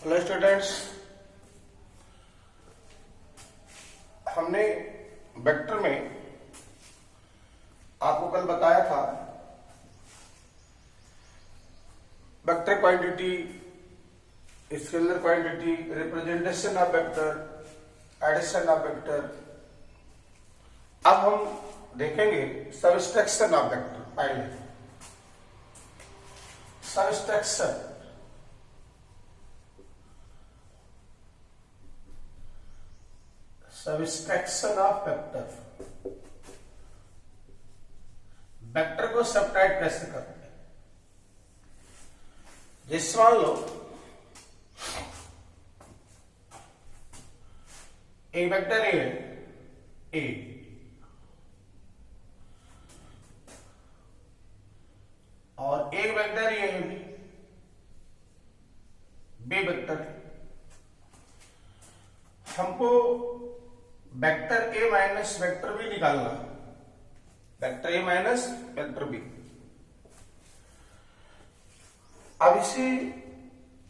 Hello students, हमने vector में आपको कल बताया था vector quantity, scalar quantity, representation of vector, addition of vector. अब हम देखेंगे सबस्ट्रक्शन ऑफ वेक्टर। पहले सबस्ट्रक्शन ऑफ वेक्टर। वेक्टर को सबट्रैक्ट कैसे करते हैं? जैसे मान लो एक वेक्टर ए है, ए और एक वेक्टर ये है बी वेक्टर है। हमको vector A minus vector B निकालना, vector A minus vector B. अब इसे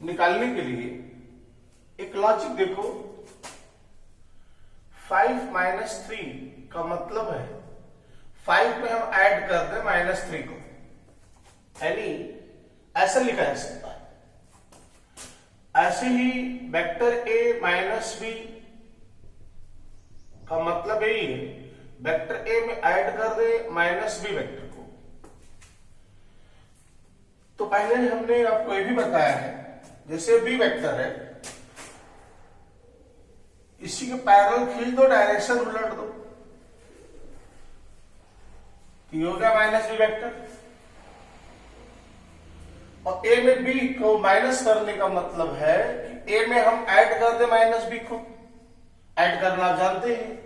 निकालने के लिए एक लॉजिक देखो, 5 माइनस 3 का मतलब है 5 में हम ऐड कर दें -3 को, यानी ऐसा लिखा जा सकता है। ऐसे ही वेक्टर ए माइनस बी का मतलब यही है, वेक्टर ए में ऐड कर दे -b वेक्टर को। तो पहले हमने आपको ये भी बताया है, जैसे बी वेक्टर है, इसी के पैरेलल खींच दो, डायरेक्शन उलट दो, ये हो गया -b वेक्टर। और ए में बी को माइनस करने का मतलब है कि ए में हम ऐड कर दे -b को। ऐड करना आप जानते हैं,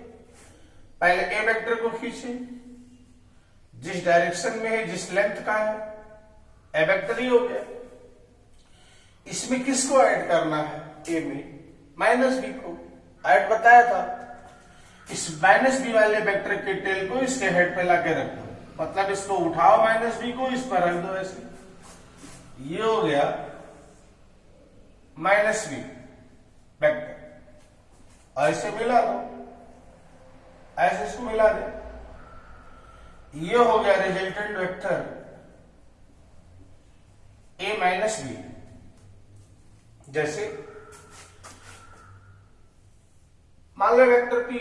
पहले ए वेक्टर को खींचे, जिस डायरेक्शन में है, जिस लेंथ का है, ए वेक्टर ही हो गया। इसमें किसको ऐड करना है? ए में -b को ऐड बताया था। इस -b वाले वेक्टर के टेल को इसके हेड पे लाके रख दो, मतलब इसको उठाओ -b को, इस पर रख दो ऐसे, ये हो गया -b वेक्टर। ऐसे मिला दो, ऐसे इसको मिला दे, ये हो गया resultant vector a minus B. जैसे मान लो वेक्टर p,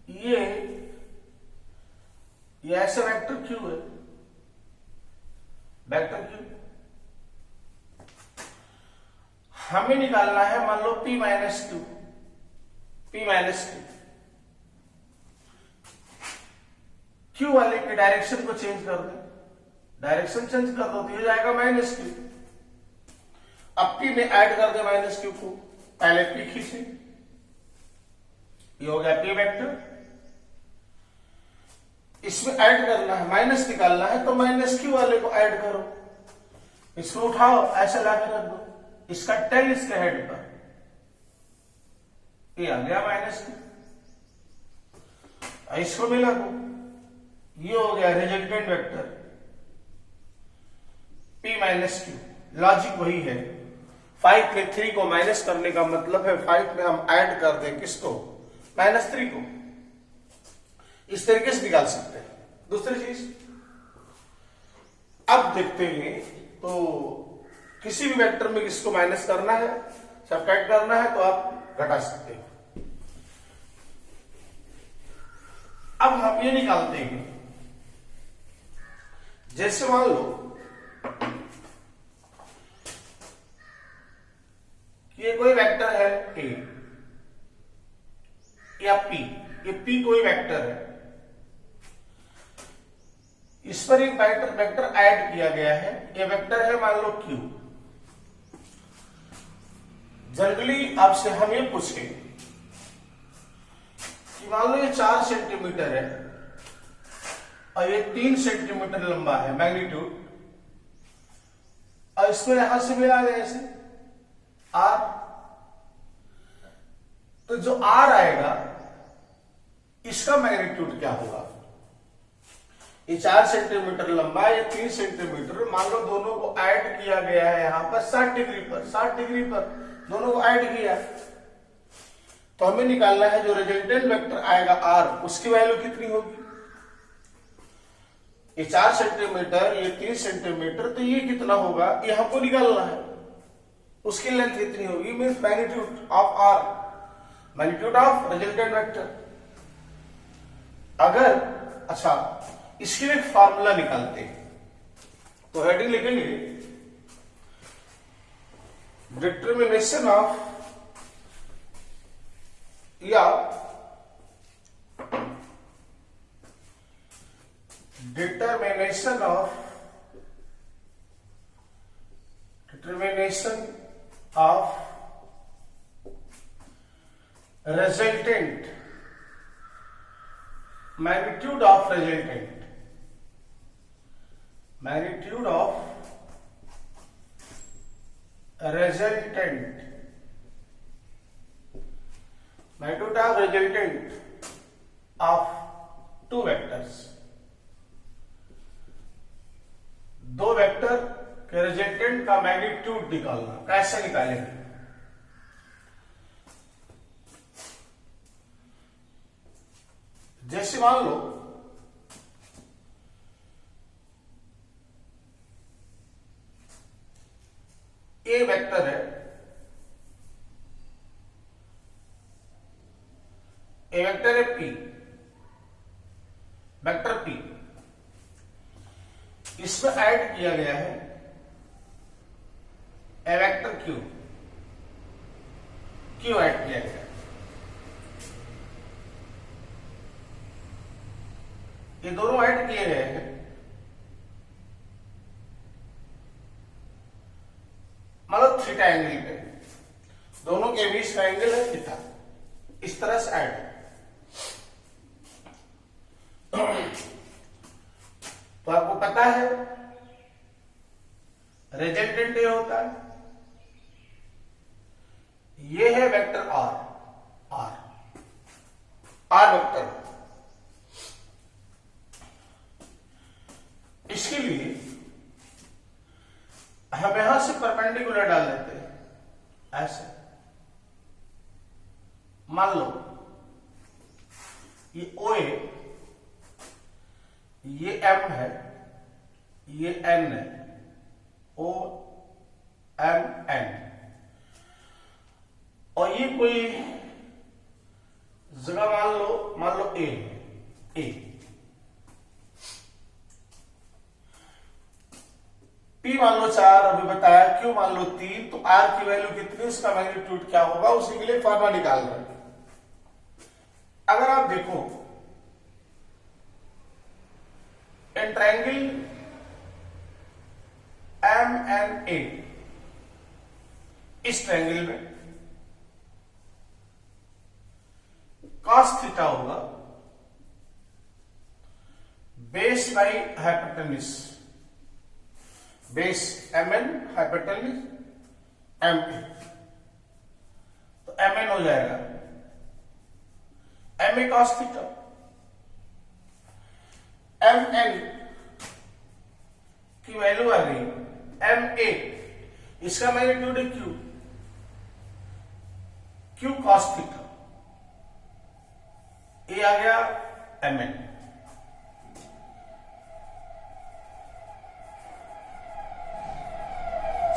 ये ऐसे वेक्टर q है, वेक्टर q हमें निकालना है। मान लो p माइनस q, q वाले के डायरेक्शन को चेंज कर दे, डायरेक्शन चेंज कर दो तो ये जाएगा -q। अब p में ऐड कर दे -q को, पहले p खींचे, ये हो गया p वेक्टर। इसमें ऐड करना है, माइनस निकालना है, तो -q वाले को ऐड करो, इसको उठाओ, ऐसे लाके रख दो, इसका टेल इसके हेड पर, ये आ गया -q। इसको मिला दो, ये हो गया resultant vector p minus q। Logic वही है, 5 में 3 को माइनस करने का मतलब है 5 में हम ऐड कर दें किसको? -3 को। इस तरीके से निकाल सकते हैं। दूसरी चीज अब देखते हैं, तो किसी भी वेक्टर में किसको माइनस करना है, सबट्रैक्ट करना है, तो आप घटा सकते हैं। अब हम ये निकालते हैं, जैसे मान लो कि ये कोई वेक्टर है a या p, ये p कोई वेक्टर है, इस पर एक वेक्टर ऐड किया गया है, ये वेक्टर है मान लो q। जनरली आपसे हम ये पूछें कि मान लो ये 4 सेंटीमीटर है और ये 3 सेंटीमीटर लंबा है मैग्नीट्यूड, और इसको यहां से मिला दे ऐसे r, तो जो r आएगा इसका मैग्नीट्यूड क्या होगा? ये 4 सेंटीमीटर लंबा, ये 3 सेंटीमीटर। मान लो दोनों को ऐड किया गया है यहां पर 60 डिग्री पर, 60 डिग्री पर दोनों को ऐड किया, तो हमें निकालना है जो रिजल्टेंट वेक्टर आएगा आर, उसकी वैल्यू कितनी होगी। ये 4 सेंटीमीटर, ये 3 सेंटीमीटर, तो ये कितना होगा ये हमको निकालना है। उसकी लेंथ कितनी होगी, means magnitude of R, magnitude of resultant vector. अगर अच्छा इसके लिए फॉर्मूला निकालते हैं, तो हेडिंग लिखेंगे डिटर्मिनेशन ऑफ या determination of resultant, magnitude of resultant, magnitude of resultant, magnitude of resultant of two vectors, दो वेक्टर के रिजल्टेंट का मैग्नीट्यूड निकालना। कैसे निकालेंगे, जैसे मान लो ए वेक्टर है, ए वेक्टर है पी, वेक्टर पी, इसमें ऐड किया गया है ए वेक्टर क्यू, क्यू ऐड किया गया, ये दोनों ऐड किए गए हैं। मतलब थीटा एंगल पे, दोनों के बीच का एंगल है थीटा, इस तरह से ऐड। तो आपको पता है रिजल्टेंट ये होता है, ये है vector R, R R vector. इसके लिए हम यहां से परपेंडिकुलर डाल देते हैं ऐसे। मान लो ये ओ ए, ये एम है, ये एन है, ओ एम एन, और ये कोई जगह मान लो ए, ए पी मान लो 4 अभी बताया, क्यू मान लो 3, तो आर की वैल्यू कितनी, उसका मैग्नीट्यूड क्या होगा, उसी के लिए फॉर्मूला निकाल रहे हैं। अगर आप देखो in triangle M N A, इस ट्रायंगल में कॉस थीटा होगा base by hypotenuse, base M N, hypotenuse M A, तो एम एन हो जाएगा M A cos theta. M N की वैल्यू आ गई एम ए, इसका मैग्नीट्यूड है Q, Q cos theta, A आ गया एम एन।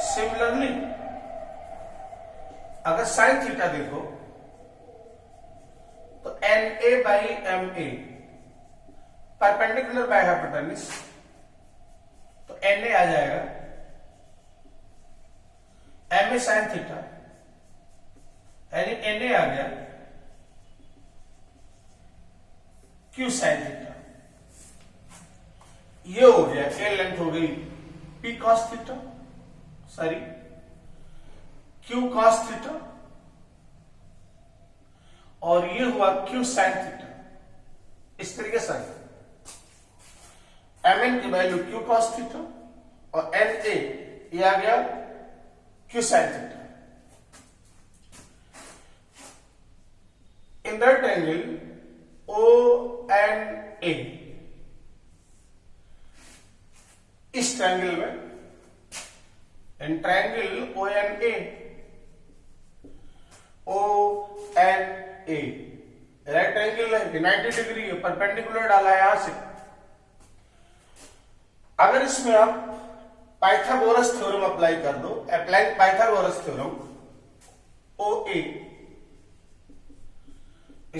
सिमिलरली अगर साइन थीटा देखो तो N A by M A, perpendicular by hypotenuse, तो एन ए आ जाएगा एम ए साइन थीटा, यानी एन ए आ गया क्यू साइन थीटा। ये हो गया ए लेंथ हो गई P cos theta, sorry Q cos theta, और ये हुआ क्यू साइन थीटा। इस तरीके से एम एन की वैल्यू क्यू कॉस थीटा और एन ए ये आ गया Q sine theta. In that angle O N A, इस ट्रायंगल में, in triangle O N A, O N A right angle है, 90 डिग्री है, परपेंडिकुलर डाला है यहां से। अगर इसमें आप पाइथागोरस थ्योरम अप्लाई कर दो, apply Pythagoras theorem, O A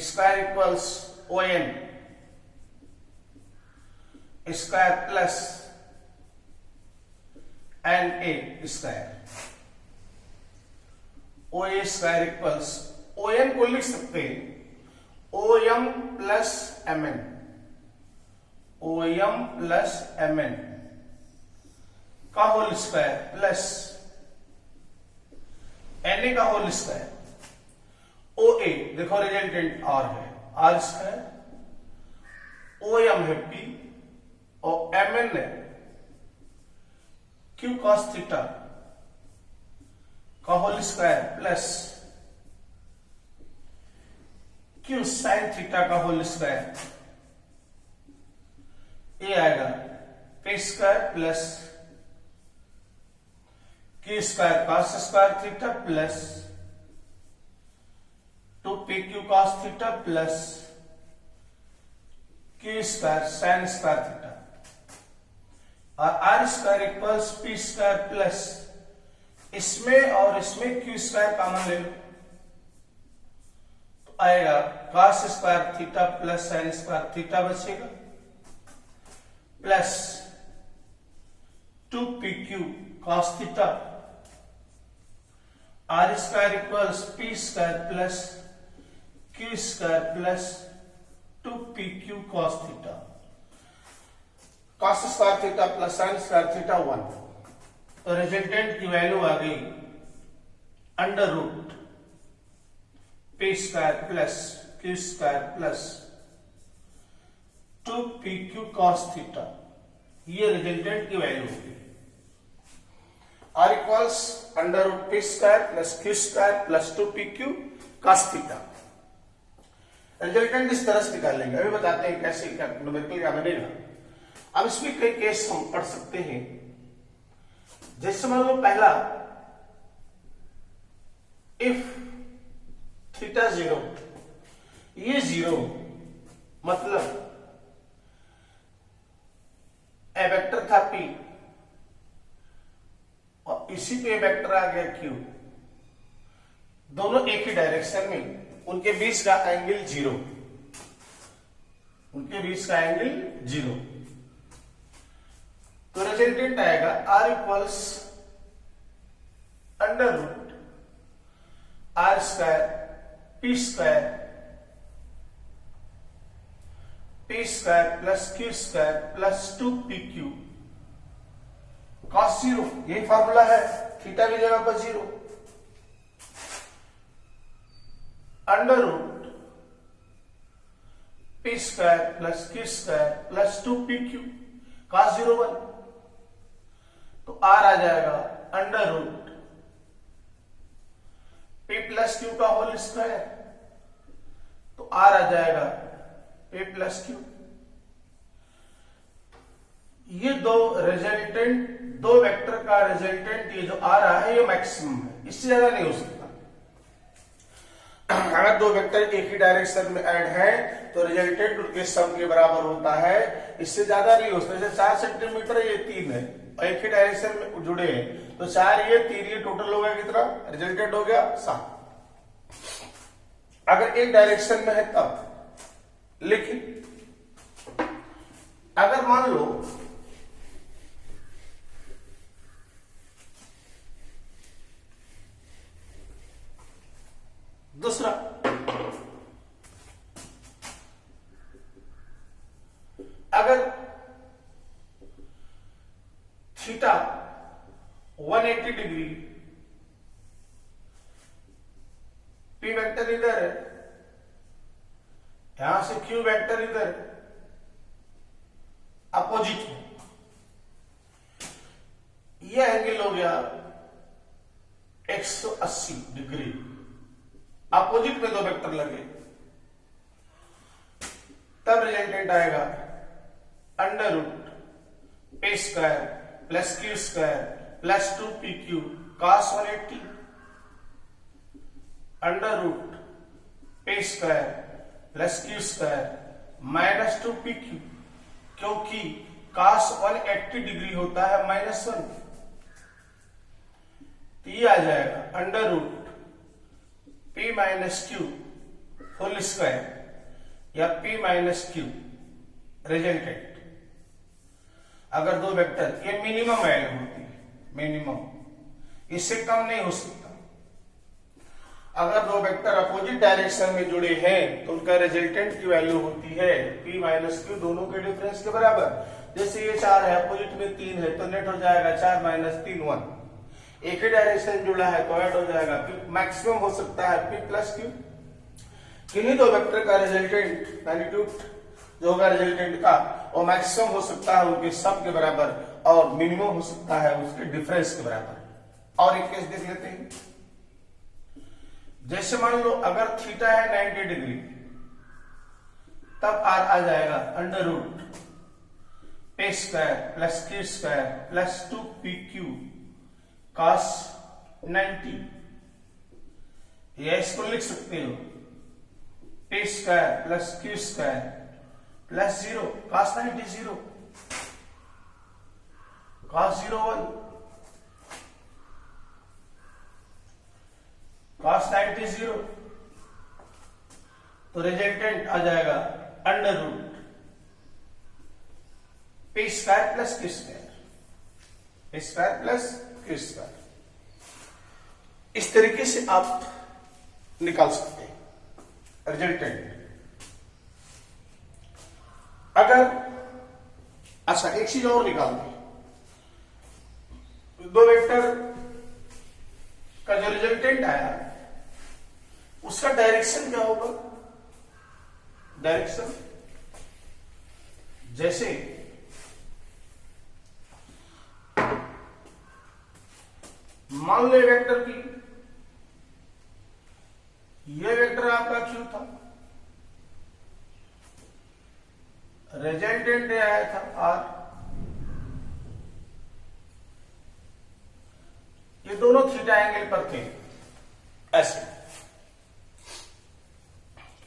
square equals O N square plus N A square, O A square equals, O N को लिख सकते हैं O M plus M N, O M plus M N का whole square plus N A का whole square, O A देखो resultant R है, R square, O M है P और एम एन है क्यू कॉस थीटा का whole square plus Q sine theta का whole square, ये आएगा P square plus Q square cos square theta plus 2p Q cos theta plus Q square sine square theta, और R square equals P square plus इसमें और इसमें Q square common ले लो तो आएगा cos square theta plus sine square theta बचेगा plus 2pq cos theta, R square equals P square plus Q square plus 2pq cos theta, cos square theta plus sine square theta 1, तो resultant की value आ गई under root P square plus Q square plus 2pq cos theta, ये resultant की value होगी। R equals under root P square plus Q square plus 2pq cos theta. Resultant इस तरह से निकाल लेंगे, अभी बताते हैं कैसे क्या न्यूमेरिकल क्या बनेगा। अब इसमें कई केस हम पढ़ सकते हैं, जैसे मान लो पहला, इफ थीटा 0, ये 0 मतलब ए वेक्टर था P और इसी पे वेक्टर आ गया Q, दोनों एक ही डायरेक्शन में, उनके बीच का एंगल 0, उनके बीच का एंगल 0, तो रिजल्टेंट आएगा R equals under root R square P square plus Q square plus 2pq cos 0, यही फॉर्मूला है, थीटा की जगह पर 0, under root P square plus Q square plus 2pq cos 0 1, तो आर आ जाएगा under root p plus Q का whole square, तो आर आ जाएगा p प्लस क्यू। ये दो वेक्टर का रिजल्टेंट ये जो आ रहा है ये मैक्सिमम है, इससे ज्यादा नहीं हो सकता। अगर दो वेक्टर एक ही डायरेक्शन में ऐड है तो रिजल्टेंट उनके सम के बराबर होता है, इससे ज्यादा नहीं हो सकता। जैसे 4 सेंटीमीटर ये 3 है और एक ही डायरेक्शन में जुड़े हैं, तो 4 ये 3 ये टोटल हो गया कितना, रिजल्टेंट हो गया 7। अगर एक डायरेक्शन में है तब, लेकिन अगर मान लो दूसरा, अगर थीटा 180 डिग्री, पी वेक्टर इधर है, यहां से क्यू वेक्टर इधर अपोजिट में, यह एंगल हो गया 180 डिग्री, अपोजिट में दो वेक्टर लगे, तब रिजल्टेंट आएगा under root P square plus Q square plus 2pq cos 180 under root p square plus Q square minus 2pq, क्योंकि cos 180 डिग्री होता है -1, तो ये आ जाएगा under root p minus Q whole square या p माइनस क्यू रिजल्टेंट। अगर दो वेक्टर, ये मिनिमम वैल्यू होती है, मिनिमम, इससे कम नहीं हो सकता। अगर दो वेक्टर अपोजिट डायरेक्शन में जुड़े हैं तो उनका रिजल्टेंट की वैल्यू होती है p माइनस क्यू, दोनों के डिफरेंस के बराबर। जैसे ये 4 है, अपोजिट में 3 है, तो नेट हो जाएगा 4 माइनस 3 1। एक ही डायरेक्शन जुड़ा है तो ऐड हो जाएगा, मैक्सिमम हो सकता है p प्लस क्यू। किन्हीं दो वेक्टर का रिजल्टेंट मैग्नीट्यूड जो होगा रिजल्टेंट का, और मैक्सिमम हो सकता है उनके सब के बराबर, और मिनिमम हो सकता है उसके डिफरेंस के बराबर। और एक केस देख लेते हैं। जैसे मान लो अगर थीटा है 90 डिग्री, तब आर आ जाएगा under root p square plus q square plus 2pq cos 90, या इसको लिख सकते हो p square plus q square plus 0 cos 90 0 cos 0 1 cos 90 0, तो रिजल्टेंट आ जाएगा under root p square plus q square, p square plus q square. इस तरीके से आप निकाल सकते हैं रिजल्टेंट। अगर अच्छा एक चीज और निकाल दें, दो वेक्टर का जो रिजल्टेंट आया उसका डायरेक्शन क्या होगा? डायरेक्शन जैसे मान लो वेक्टर की, ये वेक्टर आपका क्यू था, रिजल्टेंट आया था आर, ये दोनों थीटा एंगल पर थे ऐसे।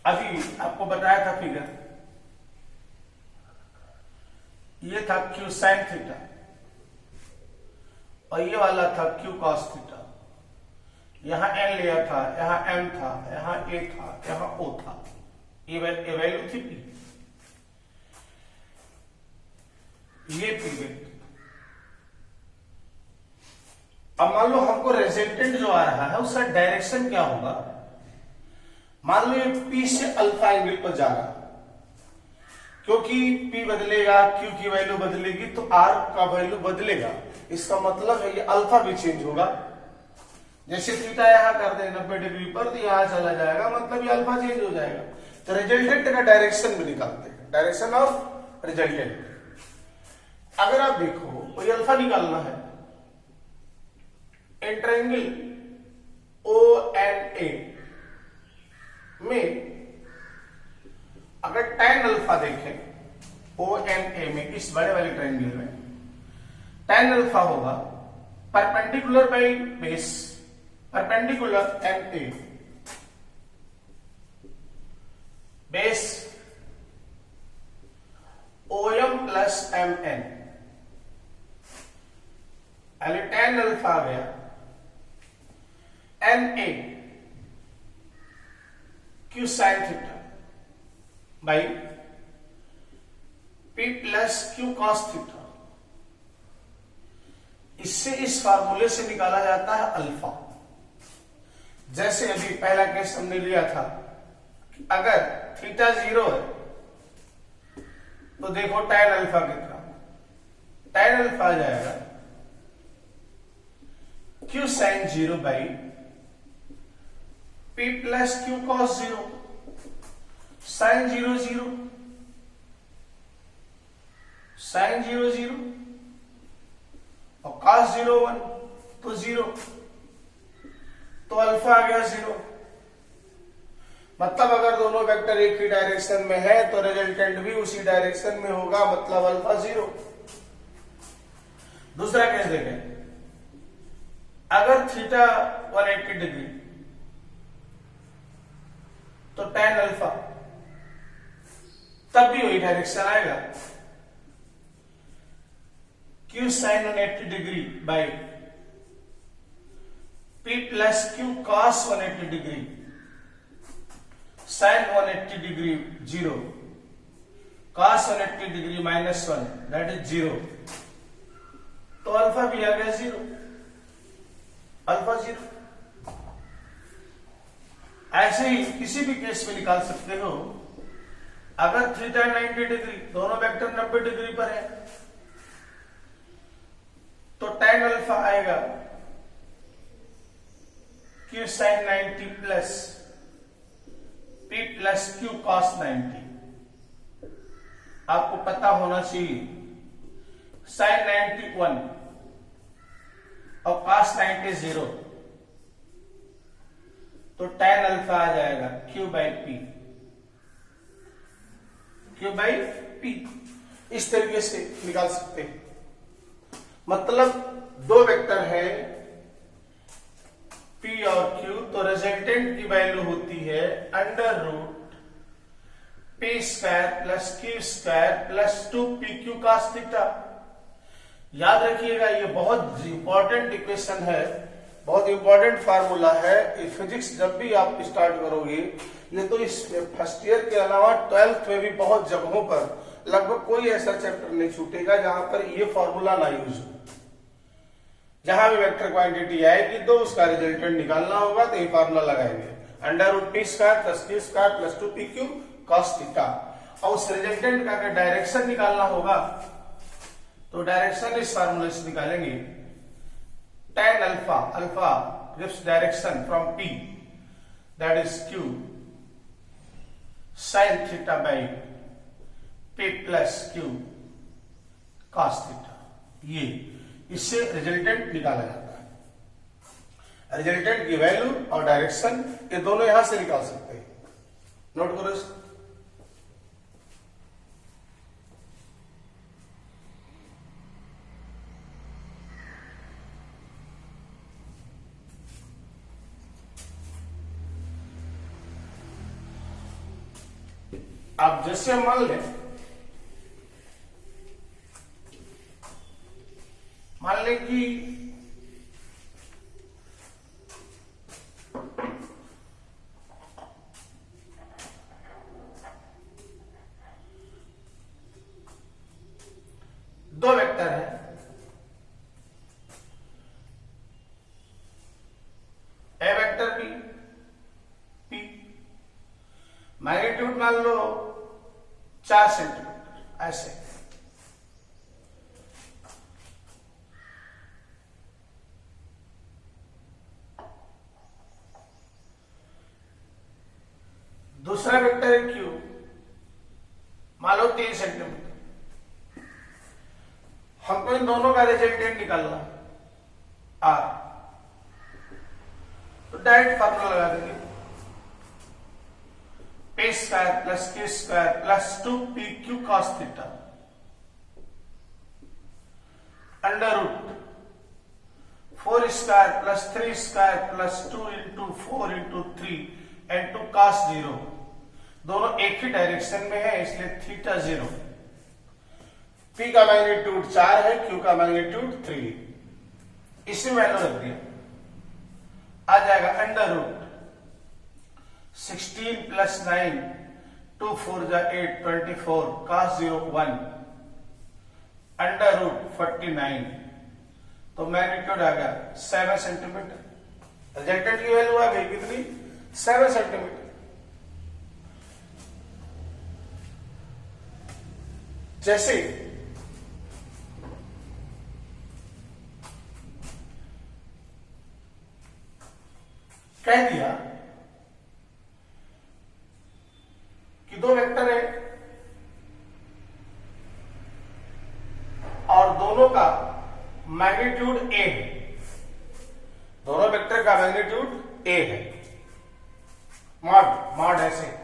अभी आपको बताया था फिगर, ये था क्यू साइन थीटा और ये वाला था क्यू कॉस थीटा। यहां एन लिया था, यहां एम था, यहां ए था, यहां ओ था, ये वैल्यू थी पी, ये पीरियड। अब मान लो हमको रिजल्टेंट जो आ रहा है उसका डायरेक्शन क्या होगा? मान लो ये P से अल्फा एंगल पर जा रहा, क्योंकि P बदलेगा, Q की वैल्यू बदलेगी तो R का वैल्यू बदलेगा। इसका मतलब है ये अल्फा भी चेंज होगा। जैसे थीटा यहां कर दे 90 डिग्री पर, तो यहां चला जाएगा, मतलब ये अल्फा चेंज हो जाएगा। तो रिजल्टेंट का डायरेक्शन भी निकालते हैं, डायरेक्शन ऑफ रिजल्टेंट। अगर आप देखो कोई अल्फा निकालना है, ट्रायंगल ONA में अगर tan अल्फा देखें ONA में, इस बड़े वाले ट्रायंगल में tan अल्फा होगा perpendicular by base, perpendicular MA, base OM plus MN, tan alpha आ गया NA Q sine theta by P plus Q cos theta. इससे इस फार्मूले से निकाला जाता है अल्फा। जैसे अभी पहला केस हमने लिया था, अगर थीटा 0 है तो देखो tan अल्फा कितना, tan अल्फा आ जाएगा Q sine 0 by P plus Q cos 0, sine 0 0, sine 0 0 और कॉस 0 1, तो 0, तो अल्फा आ गया 0। मतलब अगर दोनों वेक्टर एक ही डायरेक्शन में है तो रिजल्टेंट भी उसी डायरेक्शन में होगा, मतलब अल्फा 0। दूसरा केस देखें, अगर थीटा 180 डिग्री तो tan अल्फा तब भी वही डायरेक्शन आएगा, q sin 180 degree by p plus q cos 180 degree sin 180 degree 0 cos 180 degree -1 that is 0, तो अल्फा भी आ गया 0, अल्फा 0। ऐसे ही किसी भी केस में निकाल सकते हो, अगर थीटा 90 डिग्री, दोनों वेक्टर 90 डिग्री पर है, तो tan अल्फा आएगा q sin 90 plus p plus q cos 90। आपको पता होना चाहिए sin 90 1 और cos 90 0, तो tan अल्फा आ जाएगा q by P, q by P. इस तरीके से निकाल सकते हैं। मतलब दो वेक्टर है p और q, तो रिजल्टेंट की वैल्यू होती है under root p square plus q square plus 2pq cos theta. याद रखिएगा, ये बहुत इंपॉर्टेंट इक्वेशन है, बहुत इंपॉर्टेंट फार्मूला है। फिजिक्स जब भी आप स्टार्ट करोगे, ये तो इस फर्स्ट ईयर के अलावा 12th में भी बहुत जगहों पर लगभग कोई ऐसा चैप्टर नहीं छूटेगा जहां पर ये फार्मूला ना यूज हो। जहां भी वेक्टर क्वांटिटी आएगी तो उसका रिजल्टेंट निकालना होगा, तो ये फार्मूला लगाएंगे, under root P square plus Q square plus 2pq cos theta. और उस रिजल्टेंट का अगर डायरेक्शन निकालना होगा तो डायरेक्शन इस फार्मूले से निकालेंगे, tan alpha, alpha gives direction from p that is q sin theta by p plus q cos theta. ये इससे रिजल्टेंट निकाला जाता है। रिजल्टेंट की वैल्यू और डायरेक्शन ये दोनों यहां से निकाल सकते हैं। नोट करो इसको। अब जैसे मान लें कि दो वेक्टर है, ए वेक्टर बी पी, मैग्नीट्यूड मान लो 4 सेंटीमीटर, ऐसे दूसरा वेक्टर है क्यू, मान लो 3 सेंटीमीटर। हमको इन दोनों का रिजल्टेंट निकालना आर, तो डायरेक्ट फार्मूला लगा देंगे, p square plus q square plus 2pq cos theta under root 4 square plus 3 square plus 2 into 4 into 3 and 2 cos 0। दोनों एक ही डायरेक्शन में है, इसलिए थीटा 0। p का मैग्नीट्यूड 4 है, q का मैग्नीट्यूड 3, इसी वैल्यू रख दिया, आ जाएगा अंडर रूट 16 प्लस 9 2 4 जा 8 24 cos 0 1 अंडर रूट 49, तो मैग्नीट्यूड आ गया 7 सेंटीमीटर। रिजल्टेंट की वैल्यू आ गई कितनी? 7 सेंटीमीटर। जैसे कह दिया कि दो वेक्टर है और दोनों का मैग्नीट्यूड ए है, दोनों वेक्टर का मैग्नीट्यूड ए है, मॉड ऐसे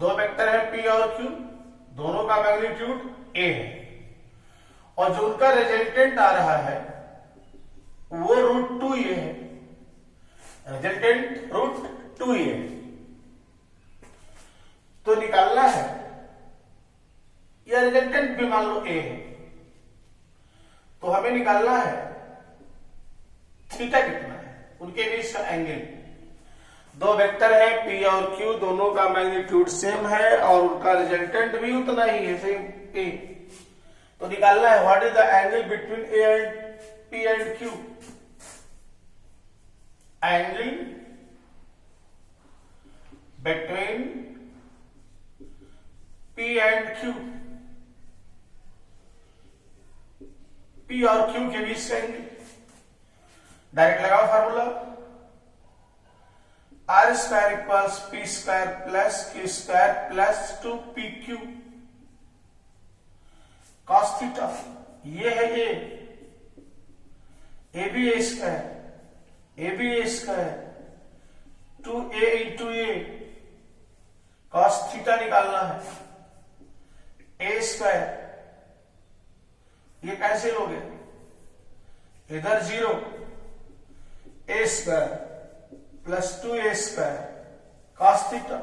दो वेक्टर है p और q, दोनों का मैग्नीट्यूड a है। और जो उनका रिजल्टेंट आ रहा है वो √2 ये है, रिजल्टेंट √2 ये है। तो निकालना है, या रिजल्टेंट भी मान लो ए है, तो हमें निकालना है थीटा कितना है, उनके बीच का एंगल। दो वेक्टर है P और Q, दोनों का मैग्नीट्यूड सेम है और उनका रिजल्टेंट भी उतना ही है, सेम A। तो निकालना है what is the angle between A and P and Q। Angle between P and Q, P और Q के बीच का एंगल। डायरेक्ट लगाओ formula, R square equals P square plus Q square plus 2PQ cos theta. ये है A B A square 2A into A cos theta निकालना है। A square ये कैसे लोगे, इधर 0, A square plus 2A square cos theta,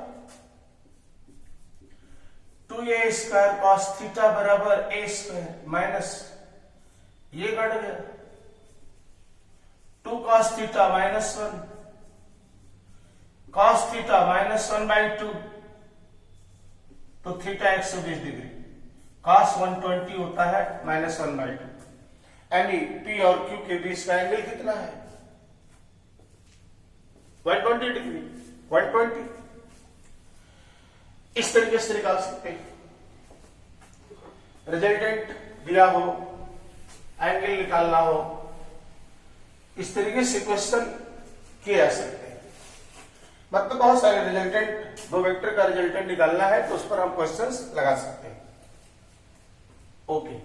2A square cos theta बराबर A square minus ये कट गया 2 कॉस थीटा -1 कॉस थीटा -1/2, तो थीटा 120 डिग्री, कॉस 120 होता है -1/2। यानी P और Q के बीच का एंगल कितना है 120 डिग्री, 120। इस तरीके से निकाल सकते हैं, रिजल्टेंट दिया हो, एंगल निकालना हो, इस तरीके से क्वेश्चन किए जा सकते हैं। मतलब बहुत सारे रिजल्टेंट, दो वेक्टर का रिजल्टेंट निकालना है तो उस पर हम क्वेश्चंस लगा सकते हैं। ओके,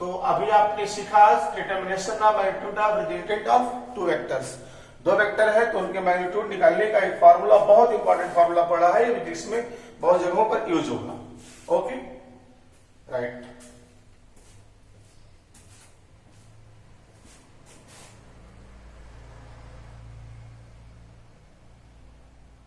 तो अभी आपने सीखा determination of magnitude of resultant of two vectors. दो वेक्टर है तो उनके मैग्नीट्यूड निकालने का एक फार्मूला, बहुत इंपॉर्टेंट फार्मूला पढ़ा है, जिसमें बहुत जगहों पर यूज होगा। Okay, right.